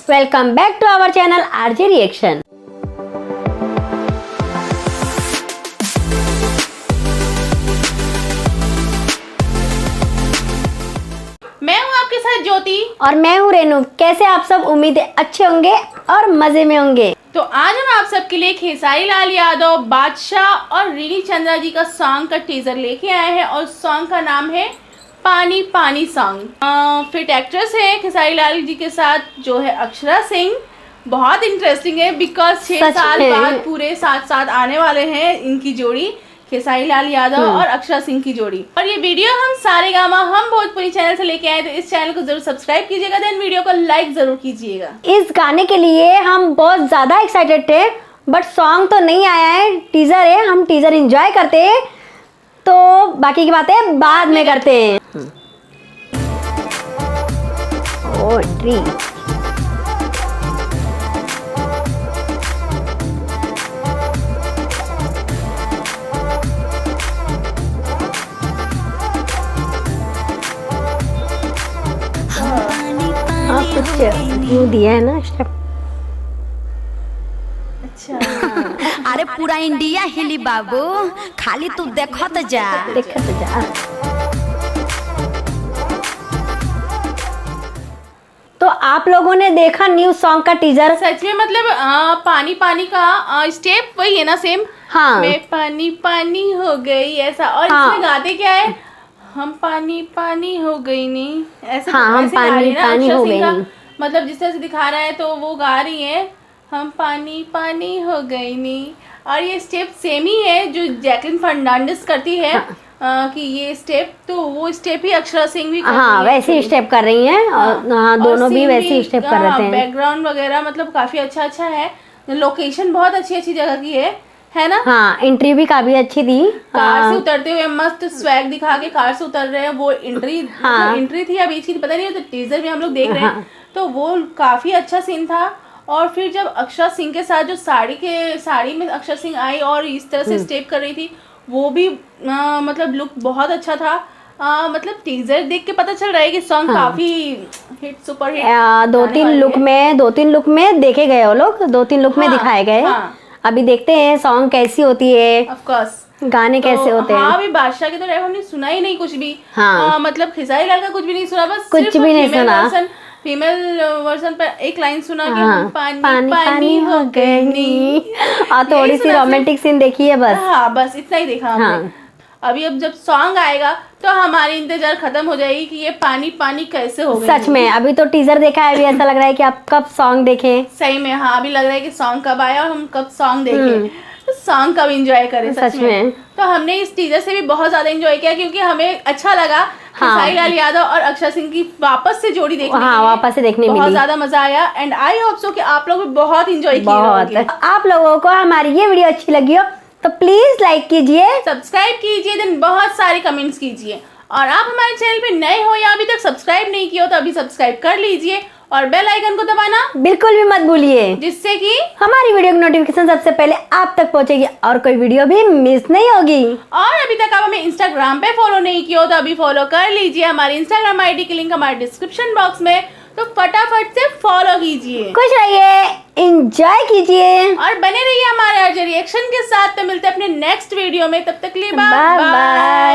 Welcome back to our channel RJ reaction. मैं हूं आपके साथ ज्योति और मैं हूं रेनू। कैसे आप सब? उम्मीद है अच्छे होंगे और मजे में होंगे। तो आज हम आप सबके लिए खेसारी लाल यादव, बादशाह और रीनी चंद्रा जी का सॉन्ग का टीजर लेके आए हैं और सॉन्ग का नाम है पानी पानी सॉन्ग। फिट एक्ट्रेस है खेसारी लाल जी के साथ जो है अक्षरा सिंह। बहुत इंटरेस्टिंग है बिकॉज 6 साल बाद पूरे साथ साथ आने वाले हैं इनकी जोड़ी, खेसारी लाल यादव और अक्षरा सिंह की जोड़ी। और ये वीडियो हम सारेगामा हम भोजपुरी चैनल से लेके आए, तो इस चैनल को जरूर सब्सक्राइब कीजिएगा, देन वीडियो को लाइक जरूर कीजिएगा। इस गाने के लिए हम बहुत ज्यादा एक्साइटेड थे, बट सॉन्ग तो नहीं आया है, टीजर है। हम टीजर एंजॉय करते हैं, तो बाकी की बातें बाद में करते हैं। ओ एंट्री। कुछ न्यू दिया है ना स्टेप। अच्छा अरे पूरा इंडिया हिली बाबू, खाली तू देखत जा। तो आप लोगों ने देखा न्यू सॉन्ग का टीजर? सच में मतलब पानी पानी का स्टेप वही है ना सेम? हाँ, मैं पानी पानी हो गई ऐसा। और इसमें गाते क्या है? हम पानी पानी हो गई नी ऐसे। हाँ, हम पानी पानी हो गई नी। मतलब जिस तरह से दिखा रहा है तो वो गा रही है हम पानी पानी हो गई नी। और ये स्टेप सेम ही है जो जैकलिन फर्नांडिस करती है। हाँ। कि ये स्टेप तो वो स्टेप ही अक्षरा सिंह भी कर रही है। वैसे स्टेप कर रही हैं। और हाँ, दोनों भी वैसे स्टेप कर रहे हैं। बैकग्राउंड वगैरह मतलब काफी अच्छा है। लोकेशन बहुत अच्छी जगह की है ना? हाँ, एंट्री भी काफी अच्छी थी। कार से उतरते हुए मस्त स्वैग दिखा के कार से उतर रहे हैं। वो एंट्री एंट्री थी या बीच की पता नहीं, तो टीजर में हम लोग देख रहे हैं। तो वो काफी अच्छा सीन था। और फिर जब अक्षरा सिंह के साथ जो साड़ी में अक्षरा सिंह आई और इस तरह से स्टेप कर रही थी, वो भी मतलब लुक बहुत अच्छा था। मतलब टीजर देख के पता चल रहा है कि सॉन्ग काफी हिट, सुपर हिट। दो तीन लुक में देखे गए वो लोग, 2-3 लुक में दिखाए गए। अभी देखते हैं सॉन्ग कैसी होती है, ऑफ कोर्स गाने कैसे होते हैं। हाँ, अभी बादशाह के तो रैप हमने सुना ही नहीं कुछ भी। मतलब खेसारी लाल का कुछ भी नहीं सुना, बस कुछ भी नहीं सुना। फीमेल वर्जन पर एक लाइन सुना कि पानी पानी पानी हो गई नी। और थोड़ी सी रोमांटिक सीन देखी है बस। हाँ, बस इतना ही देखा हमने। अभी अब जब सॉन्ग आएगा तो हमारी इंतजार खत्म हो जाएगी कि ये पानी पानी कैसे हो गया। सच में अभी तो टीजर देखा है, अभी ऐसा लग रहा है कि आप कब सॉन्ग देखें। सही में हाँ, अभी लग रहा है कि सॉन्ग कब आया और हम कब सॉन्ग देखें, तो सॉन्ग कब एंजॉय करें। सच में तो हमने इस टीजर से भी बहुत ज्यादा एंजॉय किया, क्योंकि हमें अच्छा लगा खेसारी लाल यादव और अक्षरा सिंह की वापस से जोड़ी देखने। वापस से देखने बहुत ज्यादा मजा आया। एंड आई होप सो कि आप लोग भी बहुत एंजॉय किए। आप लोगों को हमारी ये वीडियो अच्छी लगी हो तो प्लीज लाइक कीजिए, सब्सक्राइब कीजिए, देन बहुत सारे कमेंट्स कीजिए। और आप हमारे चैनल पे नए हो या अभी तक सब्सक्राइब नहीं किया हो तो अभी सब्सक्राइब कर लीजिए और बेल आइकन को दबाना बिल्कुल भी मत भूलिए, जिससे कि हमारी वीडियो की नोटिफिकेशन सबसे पहले आप तक पहुंचेगी और कोई वीडियो भी मिस नहीं होगी। और अभी तक आप हमें इंस्टाग्राम पे फॉलो नहीं किया हो तो अभी फॉलो कर लीजिए। हमारी इंस्टाग्राम आईडी की लिंक हमारे डिस्क्रिप्शन बॉक्स में, तो फटाफट से फॉलो कीजिए। खुश रहिए, एंजॉय कीजिए और बने रहिए हमारे आरजे रिएक्शन के साथ। तो मिलते हैं अपने नेक्स्ट वीडियो में, तब तक के लिए बाय बाय।